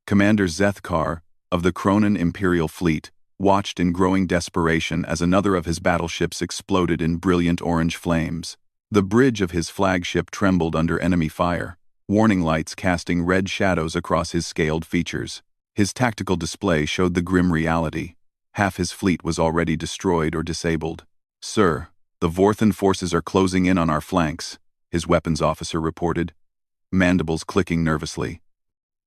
Commander Zethkar, of the Kronan Imperial Fleet, watched in growing desperation as another of his battleships exploded in brilliant orange flames. The bridge of his flagship trembled under enemy fire, warning lights casting red shadows across his scaled features. His tactical display showed the grim reality. Half his fleet was already destroyed or disabled. "Sir, the Vorthan forces are closing in on our flanks," his weapons officer reported, mandibles clicking nervously.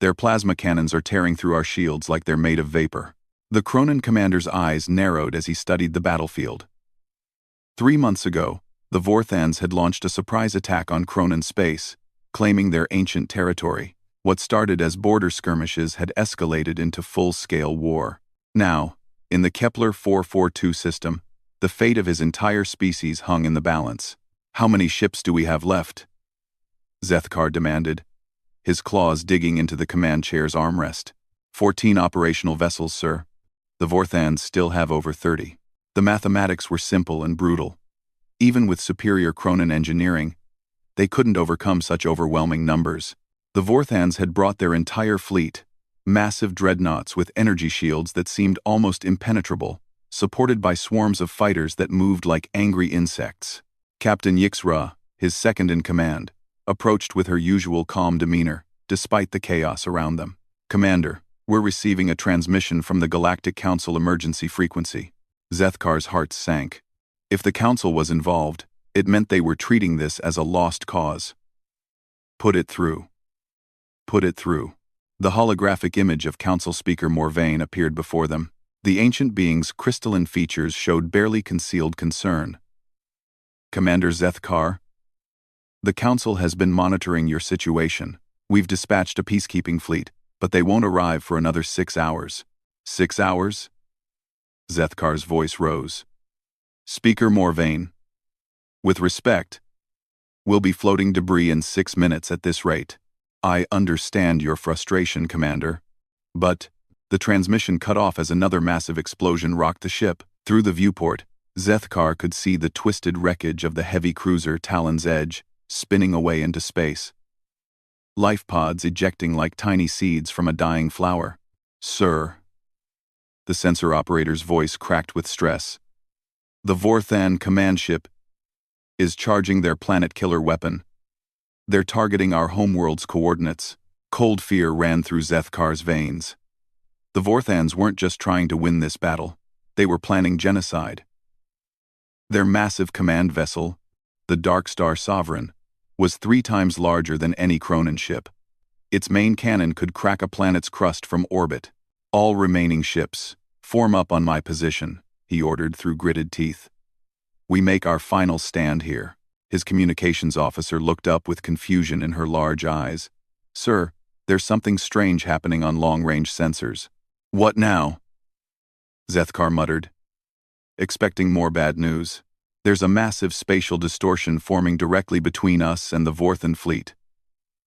"Their plasma cannons are tearing through our shields like they're made of vapor." The Kronan commander's eyes narrowed as he studied the battlefield. 3 months ago, the Vorthans had launched a surprise attack on Kronan space, claiming their ancient territory. What started as border skirmishes had escalated into full-scale war. Now, in the Kepler 442 system, the fate of his entire species hung in the balance. "How many ships do we have left?" Zethkar demanded, his claws digging into the command chair's armrest. 14 operational vessels, sir. The Vorthans still have over 30. The mathematics were simple and brutal. Even with superior Kronan engineering, they couldn't overcome such overwhelming numbers. The Vorthans had brought their entire fleet, massive dreadnoughts with energy shields that seemed almost impenetrable, supported by swarms of fighters that moved like angry insects. Captain Yixra, his second-in-command, approached with her usual calm demeanor, despite the chaos around them. "Commander, we're receiving a transmission from the Galactic Council emergency frequency." Zethkar's heart sank. If the Council was involved, it meant they were treating this as a lost cause. "Put it through." Put it through. The holographic image of Council Speaker Morvain appeared before them. The ancient being's crystalline features showed barely concealed concern. "Commander Zethkar, the Council has been monitoring your situation. We've dispatched a peacekeeping fleet, but they won't arrive for another 6 hours." 6 hours? Zethkar's voice rose. "Speaker Morvain, with respect, we'll be floating debris in 6 minutes at this rate. I understand your frustration, Commander, but..." The transmission cut off as another massive explosion rocked the ship. Through the viewport, Zethkar could see the twisted wreckage of the heavy cruiser Talon's Edge, spinning away into space. Life pods ejecting like tiny seeds from a dying flower. "Sir." The sensor operator's voice cracked with stress. "The Vorthan command ship is charging their planet-killer weapon. They're targeting our homeworld's coordinates." Cold fear ran through Zethkar's veins. The Vorthans weren't just trying to win this battle, they were planning genocide. Their massive command vessel, the Darkstar Sovereign, was 3 times larger than any Kronan ship. Its main cannon could crack a planet's crust from orbit. "All remaining ships, form up on my position," he ordered through gritted teeth. "We make our final stand here." His communications officer looked up with confusion in her large eyes. "Sir, there's something strange happening on long-range sensors." "What now?" Zethkar muttered, expecting more bad news. "There's a massive spatial distortion forming directly between us and the Vorthan fleet.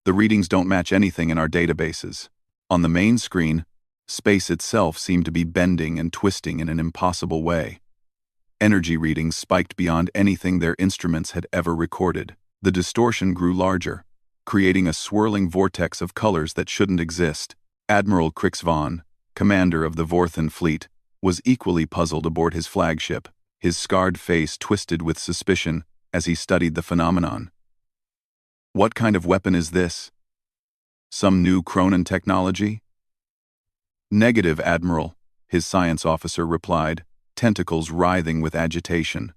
The readings don't match anything in our databases. On the main screen, space itself seemed to be bending and twisting in an impossible way. Energy readings spiked beyond anything their instruments had ever recorded. The distortion grew larger, creating a swirling vortex of colors that shouldn't exist. Admiral Krixvon, commander of the Vorthan fleet, was equally puzzled aboard his flagship, his scarred face twisted with suspicion as he studied the phenomenon. "What kind of weapon is this? Some new Kronan technology?" "Negative, Admiral," his science officer replied, tentacles writhing with agitation.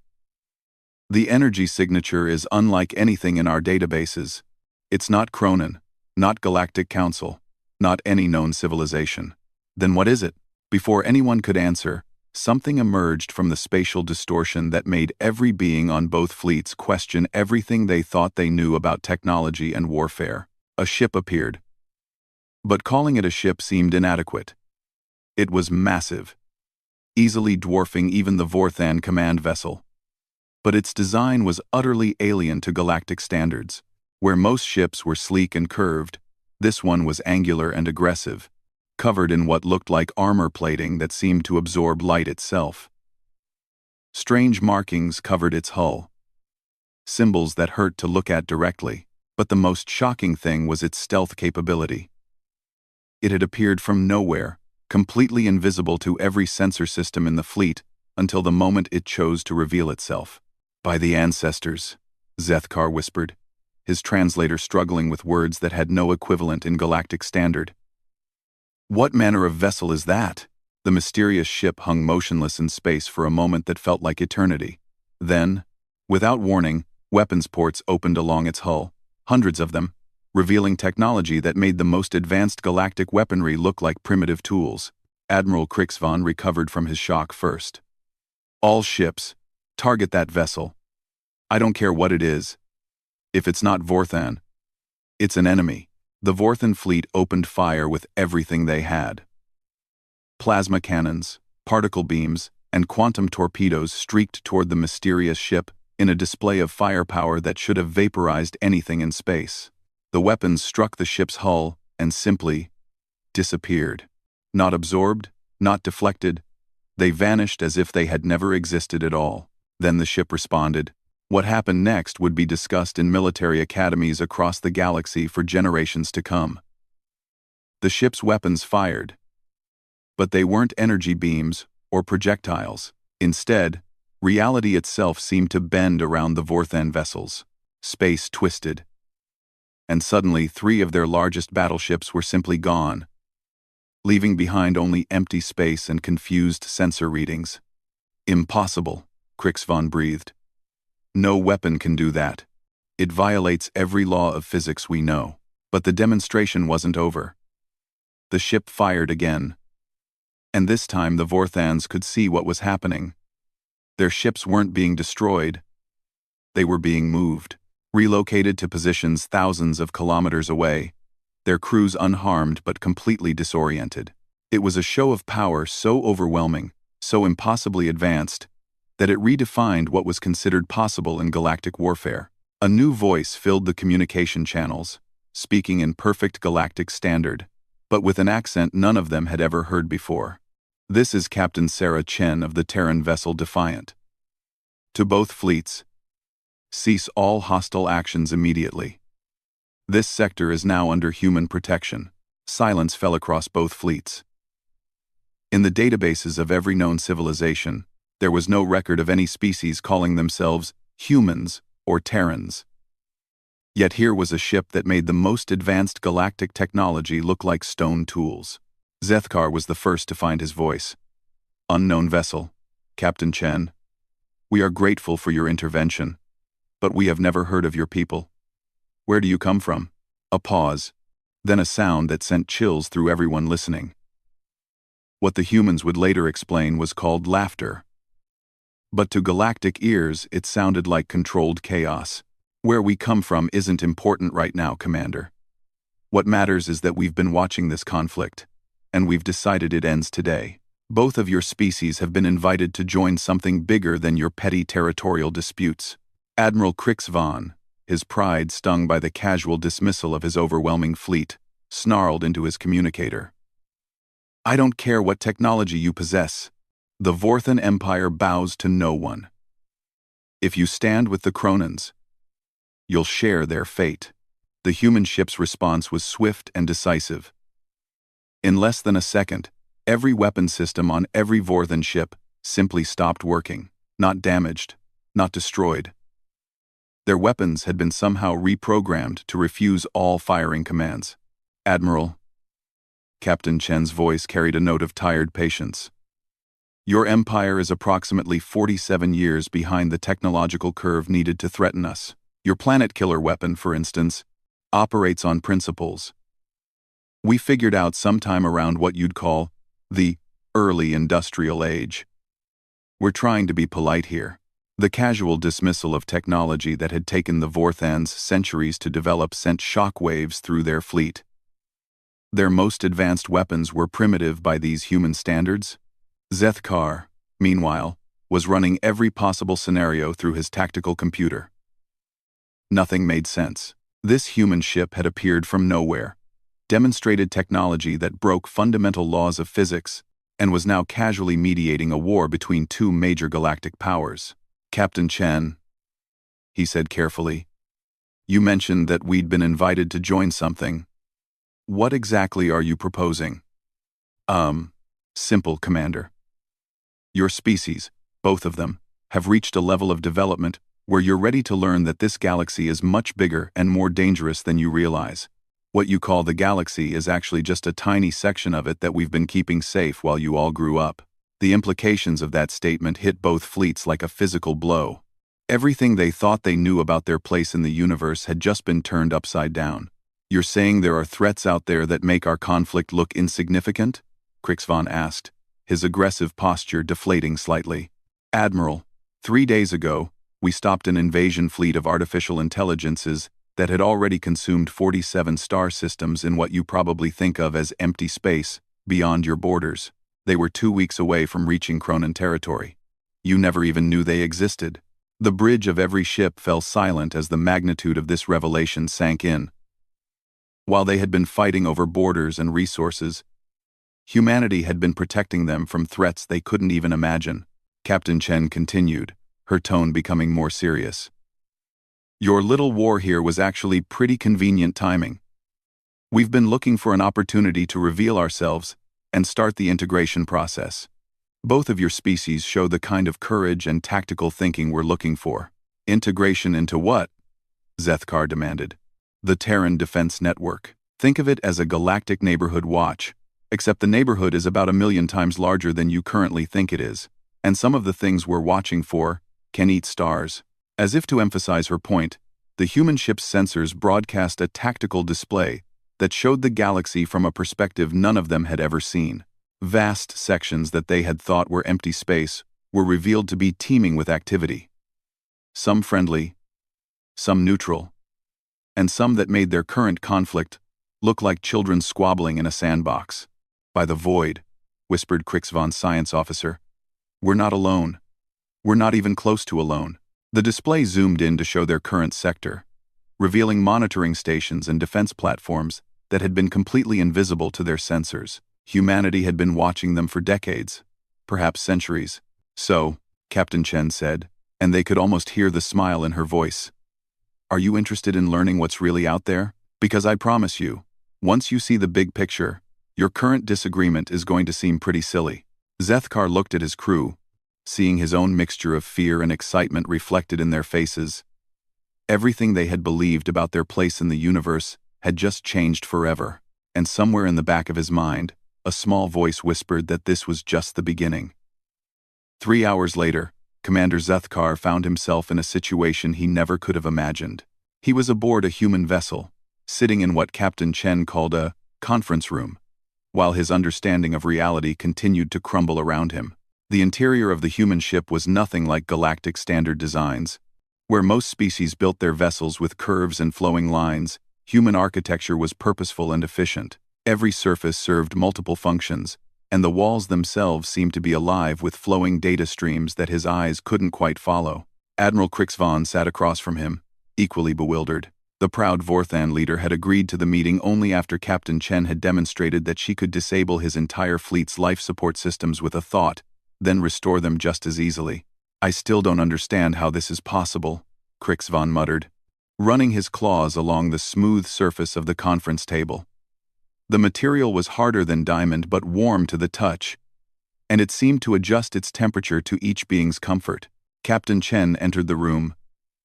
"The energy signature is unlike anything in our databases. It's not Kronan, not Galactic Council, not any known civilization." "Then what is it?" Before anyone could answer, something emerged from the spatial distortion that made every being on both fleets question everything they thought they knew about technology and warfare. A ship appeared. But calling it a ship seemed inadequate. It was massive, easily dwarfing even the Vorthan command vessel. But its design was utterly alien to galactic standards. Where most ships were sleek and curved, this one was angular and aggressive, covered in what looked like armor plating that seemed to absorb light itself. Strange markings covered its hull, symbols that hurt to look at directly, but the most shocking thing was its stealth capability. It had appeared from nowhere, completely invisible to every sensor system in the fleet, until the moment it chose to reveal itself. "By the ancestors," Zethkar whispered, his translator struggling with words that had no equivalent in galactic standard. "What manner of vessel is that?" The mysterious ship hung motionless in space for a moment that felt like eternity. Then, without warning, weapons ports opened along its hull, hundreds of them, revealing technology that made the most advanced galactic weaponry look like primitive tools. Admiral Krixvan recovered from his shock first. "All ships, target that vessel. I don't care what it is. If it's not Vorthan, it's an enemy." The Vorthan fleet opened fire with everything they had. Plasma cannons, particle beams, and quantum torpedoes streaked toward the mysterious ship in a display of firepower that should have vaporized anything in space. The weapons struck the ship's hull and simply disappeared. Not absorbed, not deflected, they vanished as if they had never existed at all. Then the ship responded. What happened next would be discussed in military academies across the galaxy for generations to come. The ship's weapons fired, but they weren't energy beams or projectiles. Instead, reality itself seemed to bend around the Vorthan vessels. Space twisted, and suddenly 3 of their largest battleships were simply gone, leaving behind only empty space and confused sensor readings. "Impossible," Krixvan breathed. "No weapon can do that. It violates every law of physics we know." But the demonstration wasn't over. The ship fired again, and this time the Vorthans could see what was happening. Their ships weren't being destroyed. They were being moved, relocated to positions thousands of kilometers away, their crews unharmed but completely disoriented. It was a show of power so overwhelming, so impossibly advanced, that it redefined what was considered possible in galactic warfare. A new voice filled the communication channels, speaking in perfect galactic standard, but with an accent none of them had ever heard before. "This is Captain Sarah Chen of the Terran vessel Defiant. To both fleets, cease all hostile actions immediately. This sector is now under human protection." Silence fell across both fleets. In the databases of every known civilization, there was no record of any species calling themselves humans or Terrans. Yet here was a ship that made the most advanced galactic technology look like stone tools. Zethkar was the first to find his voice. "Unknown vessel, Captain Chen. We are grateful for your intervention, but we have never heard of your people. Where do you come from?" A pause, then a sound that sent chills through everyone listening. What the humans would later explain was called laughter. But to galactic ears, it sounded like controlled chaos. "Where we come from isn't important right now, Commander. What matters is that we've been watching this conflict, and we've decided it ends today. Both of your species have been invited to join something bigger than your petty territorial disputes." Admiral Krixvan, his pride stung by the casual dismissal of his overwhelming fleet, snarled into his communicator. "I don't care what technology you possess. The Vorthan Empire bows to no one. If you stand with the Cronans, you'll share their fate." The human ship's response was swift and decisive. In less than a second, every weapon system on every Vorthan ship simply stopped working, not damaged, not destroyed. Their weapons had been somehow reprogrammed to refuse all firing commands. "Admiral," Captain Chen's voice carried a note of tired patience, "your empire is approximately 47 years behind the technological curve needed to threaten us. Your planet killer weapon, for instance, operates on principles we figured out sometime around what you'd call the early industrial age. We're trying to be polite here." The casual dismissal of technology that had taken the Vorthans centuries to develop sent shockwaves through their fleet. Their most advanced weapons were primitive by these human standards. Zethkar, meanwhile, was running every possible scenario through his tactical computer. Nothing made sense. This human ship had appeared from nowhere, demonstrated technology that broke fundamental laws of physics, and was now casually mediating a war between 2 major galactic powers. "Captain Chen," he said carefully, "you mentioned that we'd been invited to join something. What exactly are you proposing? Simple, Commander. Your species, both of them, have reached a level of development where you're ready to learn that this galaxy is much bigger and more dangerous than you realize. What you call the galaxy is actually just a tiny section of it that we've been keeping safe while you all grew up. The implications of that statement hit both fleets like a physical blow. Everything they thought they knew about their place in the universe had just been turned upside down. You're saying there are threats out there that make our conflict look insignificant? Krixvan asked, his aggressive posture deflating slightly. Admiral, 3 days ago, we stopped an invasion fleet of artificial intelligences that had already consumed 47 star systems in what you probably think of as empty space, beyond your borders. They were 2 weeks away from reaching Cronin territory. You never even knew they existed. The bridge of every ship fell silent as the magnitude of this revelation sank in. While they had been fighting over borders and resources, humanity had been protecting them from threats they couldn't even imagine. Captain Chen continued, her tone becoming more serious. Your little war here was actually pretty convenient timing. We've been looking for an opportunity to reveal ourselves and start the integration process. Both of your species show the kind of courage and tactical thinking we're looking for. Integration into what? Zethkar demanded. The Terran Defense Network. Think of it as a galactic neighborhood watch, except the neighborhood is about 1,000,000 times larger than you currently think it is, and some of the things we're watching for can eat stars. As if to emphasize her point, the human ship's sensors broadcast a tactical display that showed the galaxy from a perspective none of them had ever seen. Vast sections that they had thought were empty space were revealed to be teeming with activity. Some friendly, some neutral, and some that made their current conflict look like children squabbling in a sandbox. By the void, whispered Krixvan's science officer. We're not alone. We're not even close to alone. The display zoomed in to show their current sector, revealing monitoring stations and defense platforms that had been completely invisible to their sensors. Humanity had been watching them for decades, perhaps centuries. So, Captain Chen said, and they could almost hear the smile in her voice. Are you interested in learning what's really out there? Because I promise you, once you see the big picture, your current disagreement is going to seem pretty silly. Zethkar looked at his crew, seeing his own mixture of fear and excitement reflected in their faces. Everything they had believed about their place in the universe had just changed forever, and somewhere in the back of his mind, a small voice whispered that this was just the beginning. 3 hours later, Commander Zethkar found himself in a situation he never could have imagined. He was aboard a human vessel, sitting in what Captain Chen called a conference room, while his understanding of reality continued to crumble around him. The interior of the human ship was nothing like galactic standard designs. Where most species built their vessels with curves and flowing lines, human architecture was purposeful and efficient. Every surface served multiple functions, and the walls themselves seemed to be alive with flowing data streams that his eyes couldn't quite follow. Admiral Krixvan sat across from him, equally bewildered. The proud Vorthan leader had agreed to the meeting only after Captain Chen had demonstrated that she could disable his entire fleet's life support systems with a thought, then restore them just as easily. I still don't understand how this is possible, Krixvan muttered, running his claws along the smooth surface of the conference table. The material was harder than diamond but warm to the touch, and it seemed to adjust its temperature to each being's comfort. Captain Chen entered the room,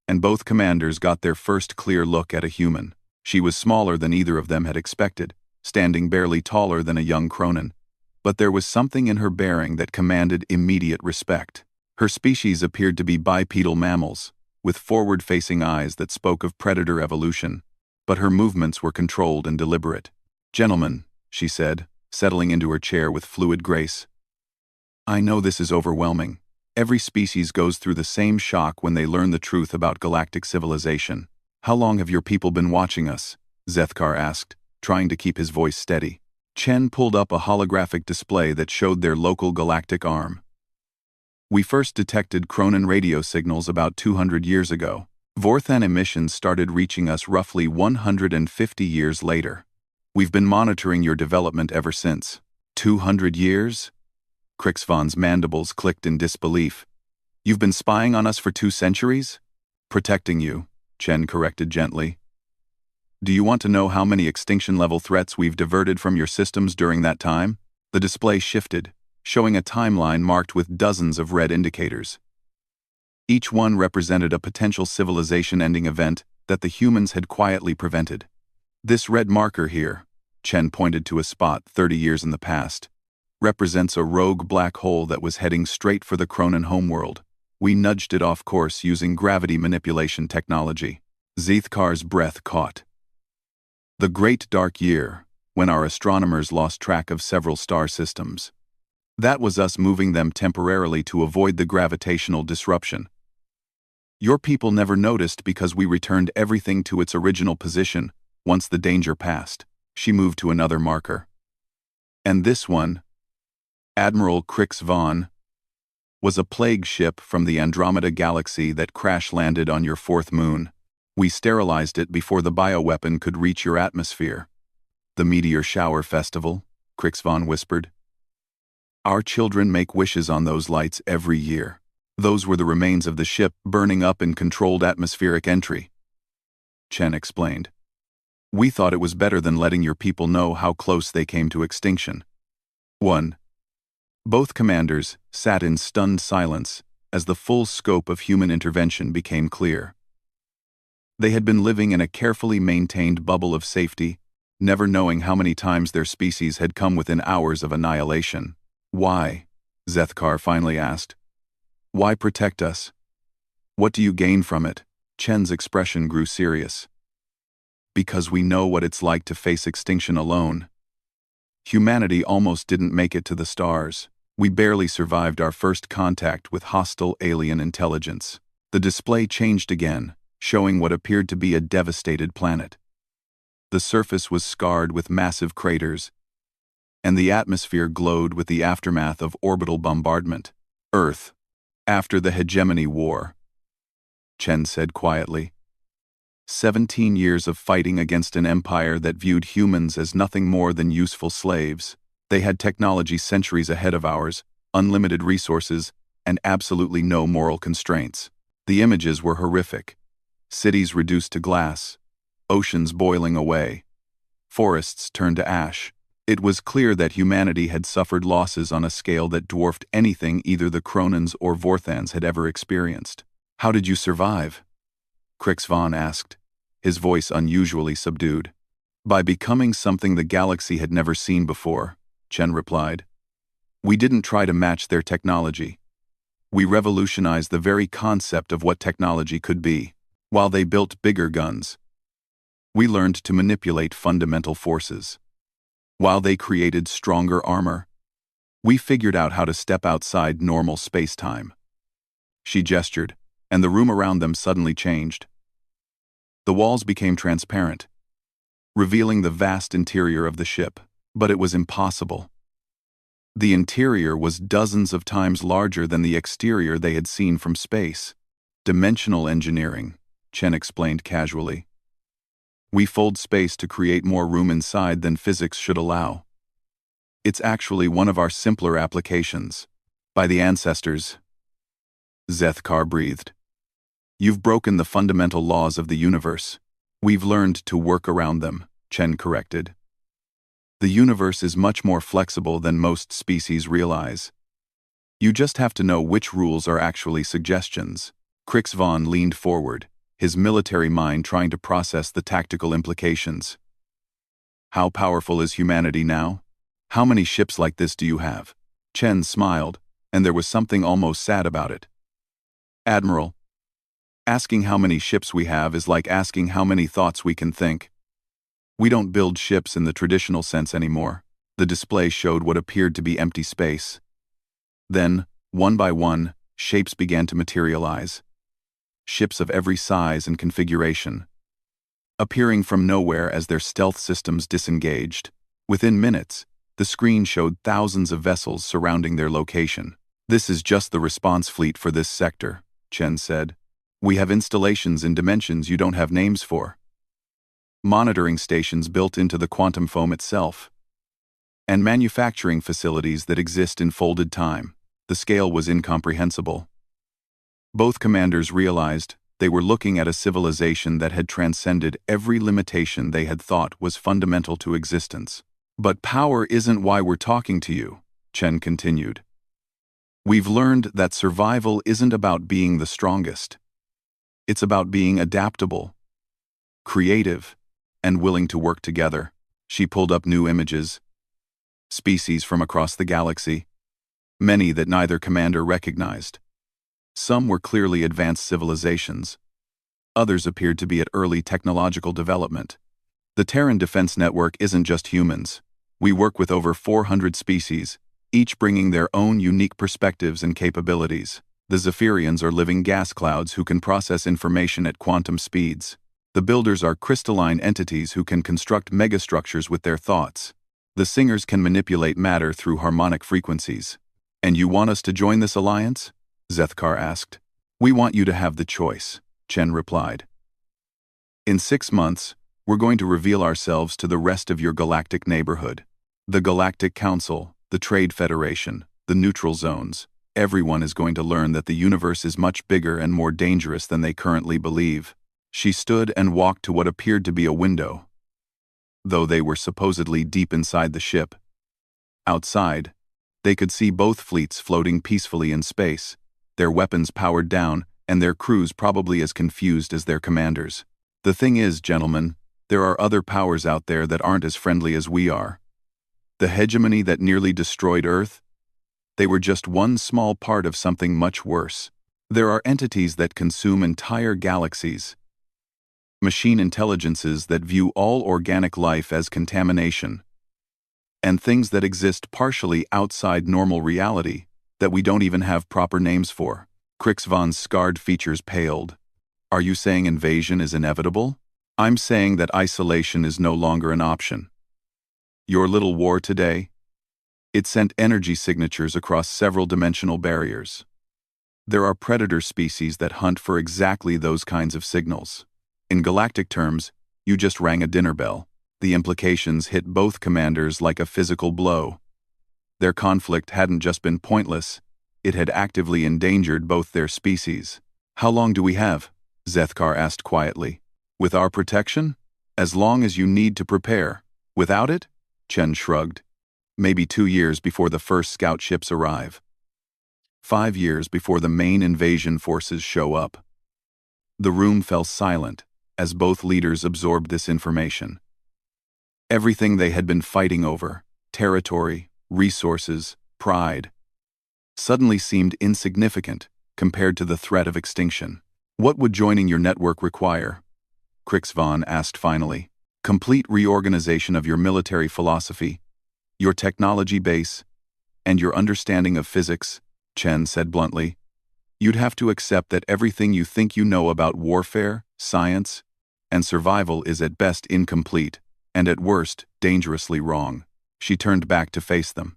and both commanders got their first clear look at a human. She was smaller than either of them had expected, standing barely taller than a young Cronin, but there was something in her bearing that commanded immediate respect. Her species appeared to be bipedal mammals, with forward-facing eyes that spoke of predator evolution, but her movements were controlled and deliberate. Gentlemen, she said, settling into her chair with fluid grace. I know this is overwhelming. Every species goes through the same shock when they learn the truth about galactic civilization. How long have your people been watching us? Zethkar asked, trying to keep his voice steady. Chen pulled up a holographic display that showed their local galactic arm. We first detected Cronin radio signals about 200 years ago. Vorthan emissions started reaching us roughly 150 years later. We've been monitoring your development ever since. 200 years? Krixvan's mandibles clicked in disbelief. You've been spying on us for 2 centuries? Protecting you, Chen corrected gently. Do you want to know how many extinction-level threats we've diverted from your systems during that time? The display shifted, showing a timeline marked with dozens of red indicators. Each one represented a potential civilization-ending event that the humans had quietly prevented. This red marker here, Chen pointed to a spot 30 years in the past, represents a rogue black hole that was heading straight for the Cronin homeworld. We nudged it off course using gravity manipulation technology. Zeithkar's breath caught. The Great Dark Year, when our astronomers lost track of several star systems. That was us moving them temporarily to avoid the gravitational disruption. Your people never noticed because we returned everything to its original position once the danger passed. She moved to another marker. And this one, Admiral Crix Vaughn, was a plague ship from the Andromeda Galaxy that crash-landed on your fourth moon. We sterilized it before the bioweapon could reach your atmosphere. The Meteor Shower Festival, Crix Vaughn whispered. Our children make wishes on those lights every year. Those were the remains of the ship burning up in controlled atmospheric entry. Chen explained. We thought it was better than letting your people know how close they came to extinction. 1. Both commanders sat in stunned silence as the full scope of human intervention became clear. They had been living in a carefully maintained bubble of safety, never knowing how many times their species had come within hours of annihilation. Why? Zeithkar finally asked. Why protect us? What do you gain from it? Chen's expression grew serious. Because we know what it's like to face extinction alone. Humanity almost didn't make it to the stars. We barely survived our first contact with hostile alien intelligence. The display changed again, showing what appeared to be a devastated planet. The surface was scarred with massive craters, and the atmosphere glowed with the aftermath of orbital bombardment. Earth, after the Hegemony War, Chen said quietly. 17 years of fighting against an empire that viewed humans as nothing more than useful slaves. They had technology centuries ahead of ours, unlimited resources, and absolutely no moral constraints. The images were horrific. Cities reduced to glass, oceans boiling away, forests turned to ash. It was clear that humanity had suffered losses on a scale that dwarfed anything either the Cronins or Vorthans had ever experienced. How did you survive? Crix Vaughn asked, his voice unusually subdued. By becoming something the galaxy had never seen before, Chen replied. We didn't try to match their technology. We revolutionized the very concept of what technology could be. While they built bigger guns, we learned to manipulate fundamental forces. While they created stronger armor, we figured out how to step outside normal space-time. She gestured, and the room around them suddenly changed. The walls became transparent, revealing the vast interior of the ship, but it was impossible. The interior was dozens of times larger than the exterior they had seen from space. Dimensional engineering, Chen explained casually. We fold space to create more room inside than physics should allow. It's actually one of our simpler applications. By the ancestors, Zeithkar breathed. You've broken the fundamental laws of the universe. We've learned to work around them, Chen corrected. The universe is much more flexible than most species realize. You just have to know which rules are actually suggestions. Crix Vaughn leaned forward, his military mind trying to process the tactical implications. How powerful is humanity now? How many ships like this do you have? Chen smiled, and there was something almost sad about it. Admiral, asking how many ships we have is like asking how many thoughts we can think. We don't build ships in the traditional sense anymore. The display showed what appeared to be empty space. Then, one by one, shapes began to materialize. Ships of every size and configuration, appearing from nowhere as their stealth systems disengaged. Within minutes, the screen showed thousands of vessels surrounding their location. This is just the response fleet for this sector, Chen said. We have installations in dimensions you don't have names for. Monitoring stations built into the quantum foam itself. And manufacturing facilities that exist in folded time. The scale was incomprehensible. Both commanders realized They were looking at a civilization that had transcended every limitation they had thought was fundamental to existence. But power isn't why we're talking to you, Chen continued. We've learned that survival isn't about being the strongest. It's about being adaptable, creative, and willing to work together. She pulled up new images, species from across the galaxy, many that neither commander recognized. Some were clearly advanced civilizations. Others appeared to be at early technological development. The Terran Defense Network isn't just humans. We work with over 400 species, each bringing their own unique perspectives and capabilities. The Zephyrians are living gas clouds who can process information at quantum speeds. The Builders are crystalline entities who can construct megastructures with their thoughts. The Singers can manipulate matter through harmonic frequencies. And you want us to join this alliance? Zethkar asked. We want you to have the choice, Chen replied. In 6 months, we're going to reveal ourselves to the rest of your galactic neighborhood. The Galactic Council, the Trade Federation, the neutral zones. Everyone is going to learn that the universe is much bigger and more dangerous than they currently believe. She stood and walked to what appeared to be a window, though they were supposedly deep inside the ship. Outside, they could see both fleets floating peacefully in space, their weapons powered down, and their crews probably as confused as their commanders. The thing is, gentlemen, there are other powers out there that aren't as friendly as we are. The hegemony that nearly destroyed Earth? They were just one small part of something much worse. There are entities that consume entire galaxies. Machine intelligences that view all organic life as contamination. And things that exist partially outside normal reality that we don't even have proper names for. Krixvan's scarred features paled. Are you saying invasion is inevitable? I'm saying that isolation is no longer an option. Your little war today? It sent energy signatures across several dimensional barriers. There are predator species that hunt for exactly those kinds of signals. In galactic terms, you just rang a dinner bell. The implications hit both commanders like a physical blow. Their conflict hadn't just been pointless, it had actively endangered both their species. How long do we have? Zethkar asked quietly. With our protection? As long as you need to prepare. Without it? Chen shrugged. Maybe 2 years before the first scout ships arrive. 5 years before the main invasion forces show up. The room fell silent as both leaders absorbed this information. Everything they had been fighting over, territory, resources, pride, suddenly seemed insignificant compared to the threat of extinction. What would joining your network require? Krixvan asked finally. Complete reorganization of your military philosophy, your technology base, and your understanding of physics, Chen said bluntly. You'd have to accept that everything you think you know about warfare, science, and survival is at best incomplete, and at worst, dangerously wrong. She turned back to face them.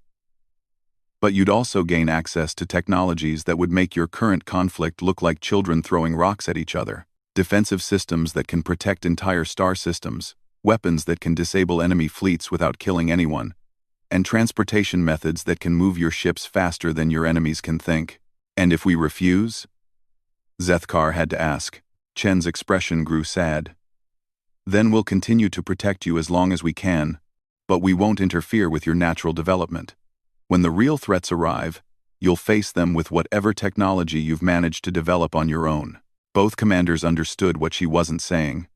But you'd also gain access to technologies that would make your current conflict look like children throwing rocks at each other. Defensive systems that can protect entire star systems, weapons that can disable enemy fleets without killing anyone, and transportation methods that can move your ships faster than your enemies can think. And if we refuse? Zethkar had to ask. Chen's expression grew sad. Then we'll continue to protect you as long as we can, but we won't interfere with your natural development. When the real threats arrive, you'll face them with whatever technology you've managed to develop on your own. Both commanders understood what she wasn't saying.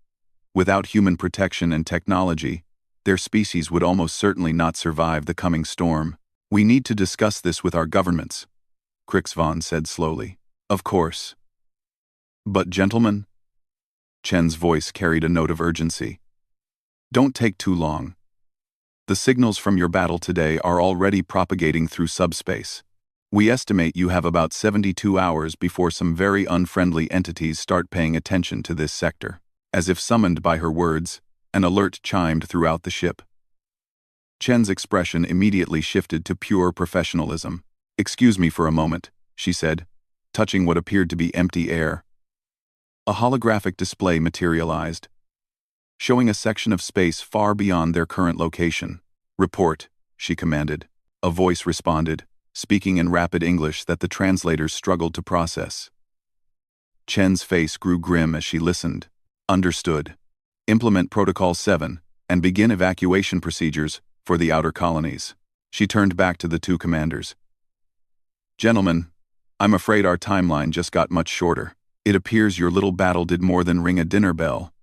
Without human protection and technology, their species would almost certainly not survive the coming storm. We need to discuss this with our governments, Krixvan said slowly. Of course. But gentlemen? Chen's voice carried a note of urgency. Don't take too long. The signals from your battle today are already propagating through subspace. We estimate you have about 72 hours before some very unfriendly entities start paying attention to this sector. As if summoned by her words, an alert chimed throughout the ship. Chen's expression immediately shifted to pure professionalism. Excuse me for a moment, she said, touching what appeared to be empty air. A holographic display materialized, showing a section of space far beyond their current location. Report, she commanded. A voice responded, speaking in rapid English that the translators struggled to process. Chen's face grew grim as she listened. Understood. Implement Protocol 7 and begin evacuation procedures for the outer colonies. She turned back to the two commanders. Gentlemen, I'm afraid our timeline just got much shorter. It appears your little battle did more than ring a dinner bell.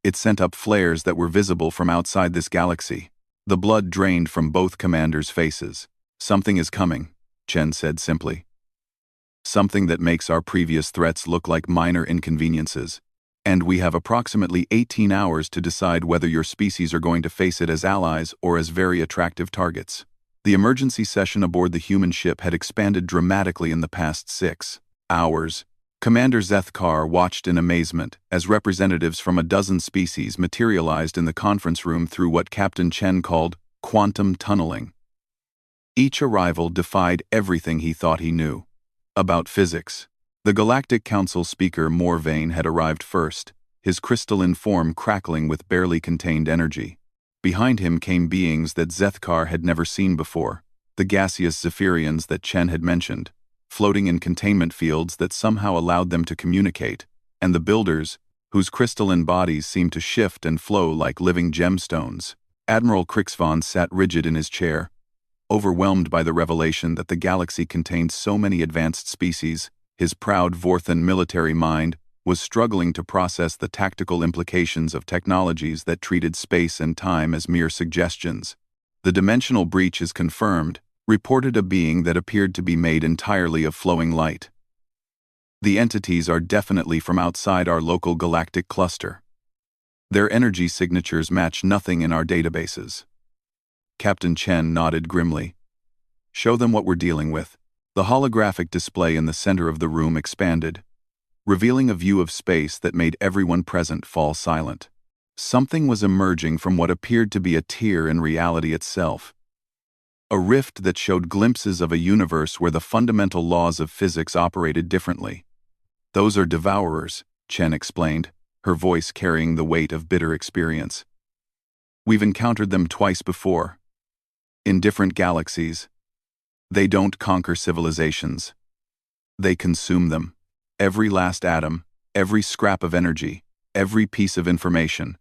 It sent up flares that were visible from outside this galaxy. The blood drained from both commanders' faces. Something is coming, Chen said simply. Something that makes our previous threats look like minor inconveniences. And we have approximately 18 hours to decide whether your species are going to face it as allies or as very attractive targets. The emergency session aboard the human ship had expanded dramatically in the past 6 hours. Commander Zethkar watched in amazement as representatives from a dozen species materialized in the conference room through what Captain Chen called quantum tunneling. Each arrival defied everything he thought he knew about physics. The Galactic Council speaker Morvain had arrived first, his crystalline form crackling with barely contained energy. Behind him came beings that Zethkar had never seen before, the gaseous Zephyrians that Chen had mentioned, floating in containment fields that somehow allowed them to communicate, and the builders, whose crystalline bodies seemed to shift and flow like living gemstones. Admiral Krixvon sat rigid in his chair, overwhelmed by the revelation that the galaxy contained so many advanced species. His proud Vorthan military mind was struggling to process the tactical implications of technologies that treated space and time as mere suggestions. The dimensional breach is confirmed, reported a being that appeared to be made entirely of flowing light. The entities are definitely from outside our local galactic cluster. Their energy signatures match nothing in our databases. Captain Chen nodded grimly. Show them what we're dealing with. The holographic display in the center of the room expanded, revealing a view of space that made everyone present fall silent. Something was emerging from what appeared to be a tear in reality itself. A rift that showed glimpses of a universe where the fundamental laws of physics operated differently. Those are devourers, Chen explained, her voice carrying the weight of bitter experience. We've encountered them twice before. In different galaxies. They don't conquer civilizations. They consume them. Every last atom, every scrap of energy, every piece of information.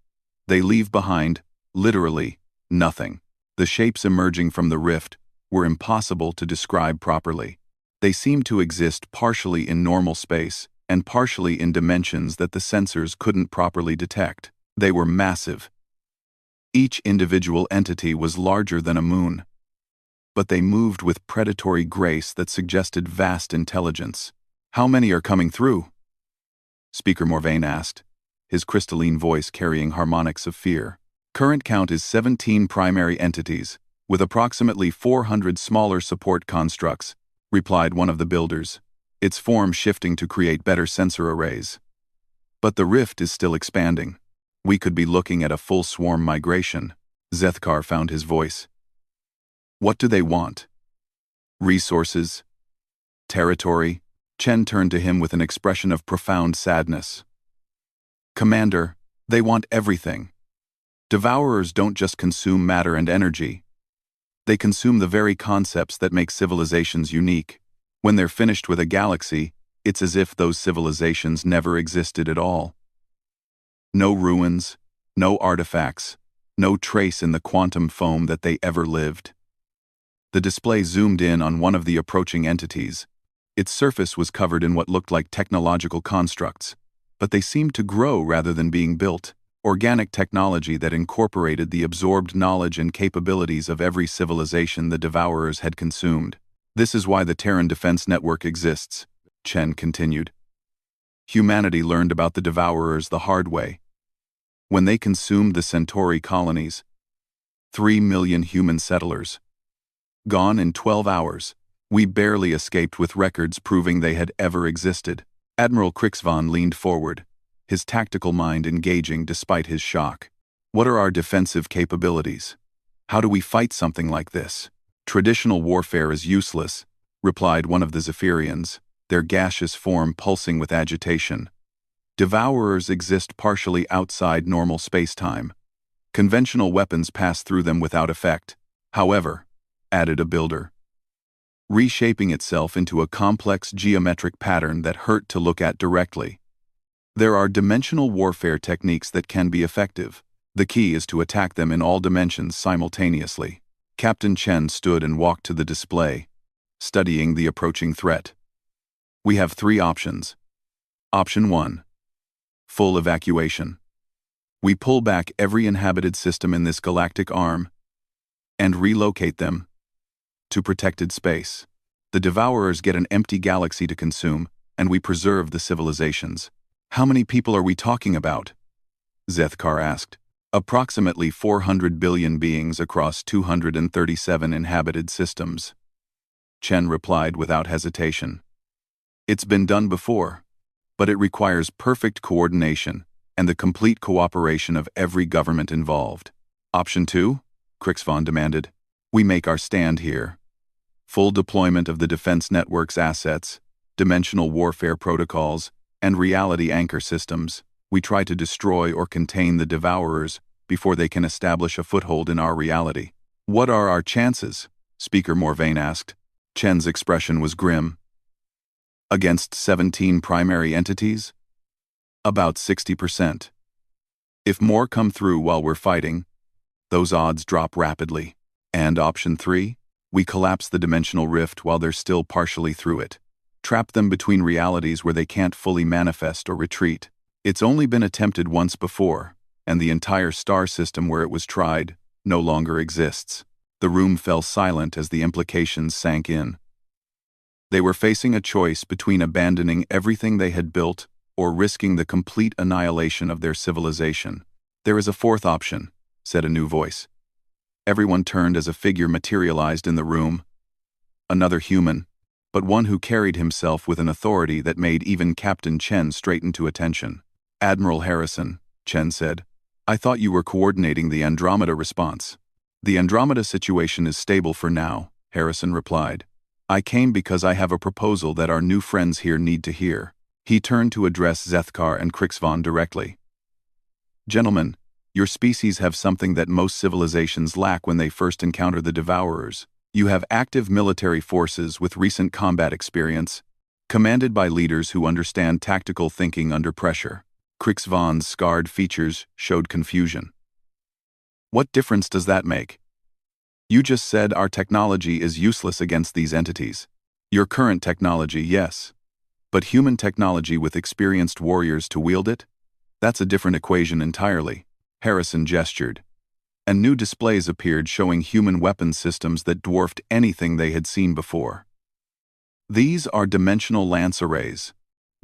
They leave behind, literally, nothing. The shapes emerging from the rift were impossible to describe properly. They seemed to exist partially in normal space and partially in dimensions that the sensors couldn't properly detect. They were massive. Each individual entity was larger than a moon. But they moved with predatory grace that suggested vast intelligence. How many are coming through? Speaker Morvain asked, his crystalline voice carrying harmonics of fear. Current count is 17 primary entities, with approximately 400 smaller support constructs, replied one of the builders, its form shifting to create better sensor arrays. But the rift is still expanding. We could be looking at a full swarm migration. Zethkar found his voice. What do they want? Resources? Territory? Chen turned to him with an expression of profound sadness. Commander, they want everything. Devourers don't just consume matter and energy. They consume the very concepts that make civilizations unique. When they're finished with a galaxy, it's as if those civilizations never existed at all. No ruins, no artifacts, no trace in the quantum foam that they ever lived. The display zoomed in on one of the approaching entities. Its surface was covered in what looked like technological constructs, but they seemed to grow rather than being built. Organic technology that incorporated the absorbed knowledge and capabilities of every civilization the Devourers had consumed. This is why the Terran Defense Network exists, Chen continued. Humanity learned about the Devourers the hard way. When they consumed the Centauri colonies, 3 million human settlers. Gone in 12 hours, we barely escaped with records proving they had ever existed. Admiral Krixvon leaned forward, his tactical mind engaging despite his shock. What are our defensive capabilities? How do we fight something like this? Traditional warfare is useless, replied one of the Zephyrians, their gaseous form pulsing with agitation. Devourers exist partially outside normal space-time. Conventional weapons pass through them without effect. However, added a builder, reshaping itself into a complex geometric pattern that hurt to look at directly. There are dimensional warfare techniques that can be effective. The key is to attack them in all dimensions simultaneously. Captain Chen stood and walked to the display, studying the approaching threat. We have 3 options. Option 1. Full evacuation. We pull back every inhabited system in this galactic arm and relocate them to protected space. The Devourers get an empty galaxy to consume, and we preserve the civilizations. How many people are we talking about? Zethkar asked. Approximately 400 billion beings across 237 inhabited systems. Chen replied without hesitation. It's been done before, but it requires perfect coordination and the complete cooperation of every government involved. Option 2? Crixvon demanded. We make our stand here. Full deployment of the Defense Network's assets, dimensional warfare protocols, and reality anchor systems. We try to destroy or contain the Devourers before they can establish a foothold in our reality. What are our chances? Speaker Morvain asked. Chen's expression was grim. Against 17 primary entities? About 60%. If more come through while we're fighting, those odds drop rapidly. And option 3? We collapse the dimensional rift while they're still partially through it. Trap them between realities where they can't fully manifest or retreat. It's only been attempted once before, and the entire star system where it was tried no longer exists. The room fell silent as the implications sank in. They were facing a choice between abandoning everything they had built or risking the complete annihilation of their civilization. There is a 4th option, said a new voice. Everyone turned as a figure materialized in the room. Another human, but one who carried himself with an authority that made even Captain Chen straighten to attention. Admiral Harrison, Chen said. I thought you were coordinating the Andromeda response. The Andromeda situation is stable for now, Harrison replied. I came because I have a proposal that our new friends here need to hear. He turned to address Zethkar and Crixvon directly. Gentlemen, your species have something that most civilizations lack when they first encounter the Devourers. You have active military forces with recent combat experience, commanded by leaders who understand tactical thinking under pressure. Crixvon's scarred features showed confusion. What difference does that make? You just said our technology is useless against these entities. Your current technology, yes. But human technology with experienced warriors to wield it? That's a different equation entirely. Harrison gestured. And new displays appeared showing human weapon systems that dwarfed anything they had seen before. These are dimensional lance arrays.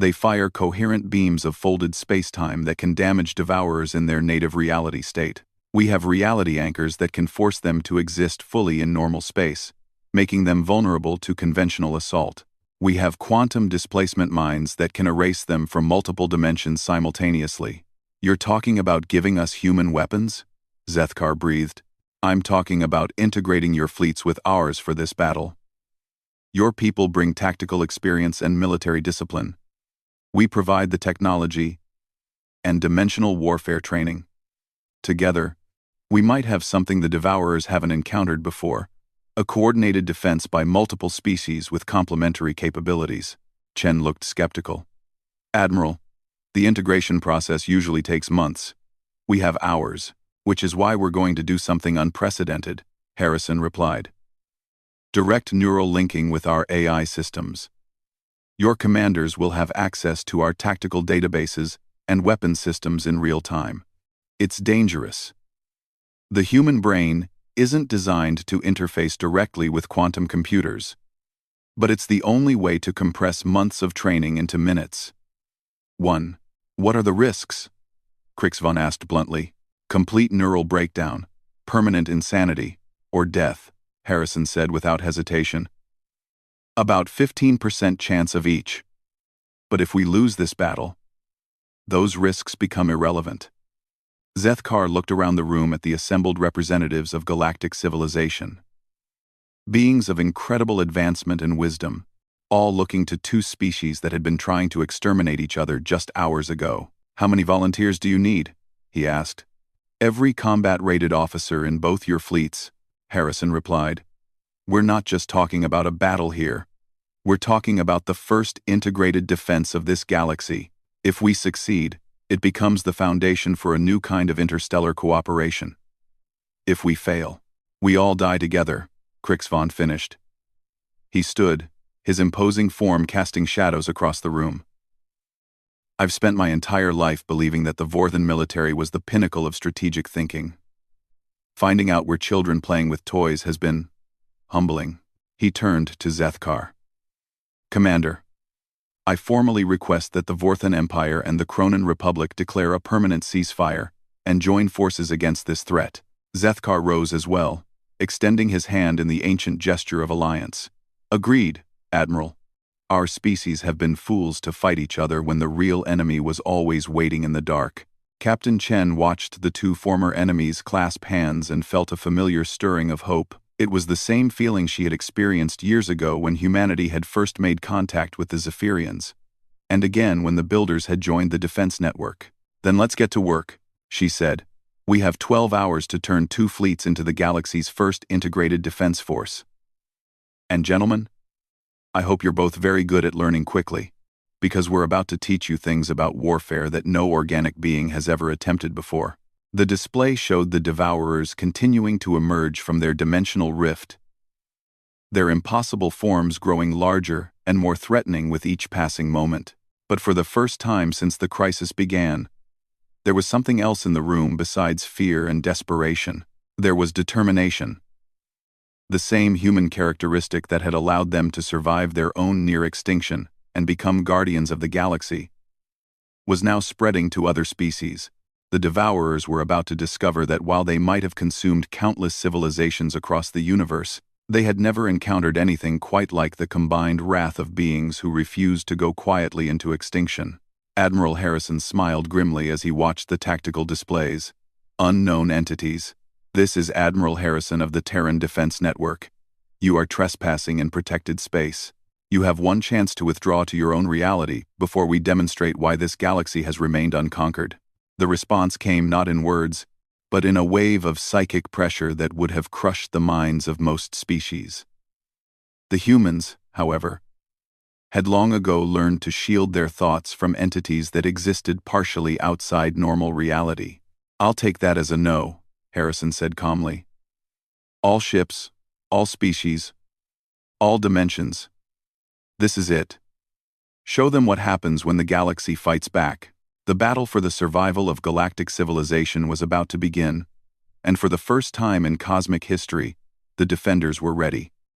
They fire coherent beams of folded spacetime that can damage Devourers in their native reality state. We have reality anchors that can force them to exist fully in normal space, making them vulnerable to conventional assault. We have quantum displacement mines that can erase them from multiple dimensions simultaneously. You're talking about giving us human weapons? Zethkar breathed. I'm talking about integrating your fleets with ours for this battle. Your people bring tactical experience and military discipline. We provide the technology and dimensional warfare training. Together, we might have something the Devourers haven't encountered before, a coordinated defense by multiple species with complementary capabilities. Chen looked skeptical. Admiral, the integration process usually takes months. We have hours, which is why we're going to do something unprecedented, Harrison replied. Direct neural linking with our AI systems. Your commanders will have access to our tactical databases and weapon systems in real time. It's dangerous. The human brain isn't designed to interface directly with quantum computers, but it's the only way to compress months of training into minutes. 1. What are the risks? Crixvon asked bluntly. Complete neural breakdown, permanent insanity, or death, Harrison said without hesitation. About 15% chance of each. But if we lose this battle, those risks become irrelevant. Zethkar looked around the room at the assembled representatives of galactic civilization. Beings of incredible advancement and wisdom, all looking to 2 species that had been trying to exterminate each other just hours ago. How many volunteers do you need? He asked. Every combat-rated officer in both your fleets, Harrison replied. We're not just talking about a battle here. We're talking about the first integrated defense of this galaxy. If we succeed, it becomes the foundation for a new kind of interstellar cooperation. If we fail, we all die together, Krixvon finished. He stood, his imposing form casting shadows across the room. I've spent my entire life believing that the Vorthan military was the pinnacle of strategic thinking. Finding out we're children playing with toys has been humbling. He turned to Zethkar. Commander, I formally request that the Vorthan Empire and the Kronan Republic declare a permanent ceasefire and join forces against this threat. Zethkar rose as well, extending his hand in the ancient gesture of alliance. Agreed, Admiral. Our species have been fools to fight each other when the real enemy was always waiting in the dark. Captain Chen watched the two former enemies clasp hands and felt a familiar stirring of hope. It was the same feeling she had experienced years ago when humanity had first made contact with the Zephyrians, and again when the Builders had joined the defense network. Then let's get to work, she said. We have 12 hours to turn 2 fleets into the galaxy's first integrated defense force. And gentlemen, I hope you're both very good at learning quickly, because we're about to teach you things about warfare that no organic being has ever attempted before. The display showed the Devourers continuing to emerge from their dimensional rift, their impossible forms growing larger and more threatening with each passing moment. But for the first time since the crisis began, there was something else in the room besides fear and desperation. There was determination. The same human characteristic that had allowed them to survive their own near extinction and become guardians of the galaxy was now spreading to other species. The Devourers were about to discover that while they might have consumed countless civilizations across the universe, they had never encountered anything quite like the combined wrath of beings who refused to go quietly into extinction. Admiral Harrison smiled grimly as he watched the tactical displays. Unknown entities. This is Admiral Harrison of the Terran Defense Network. You are trespassing in protected space. You have one chance to withdraw to your own reality before we demonstrate why this galaxy has remained unconquered. The response came not in words, but in a wave of psychic pressure that would have crushed the minds of most species. The humans, however, had long ago learned to shield their thoughts from entities that existed partially outside normal reality. I'll take that as a no, Harrison said calmly. All ships, all species, all dimensions. This is it. Show them what happens when the galaxy fights back. The battle for the survival of galactic civilization was about to begin, and for the first time in cosmic history, the defenders were ready.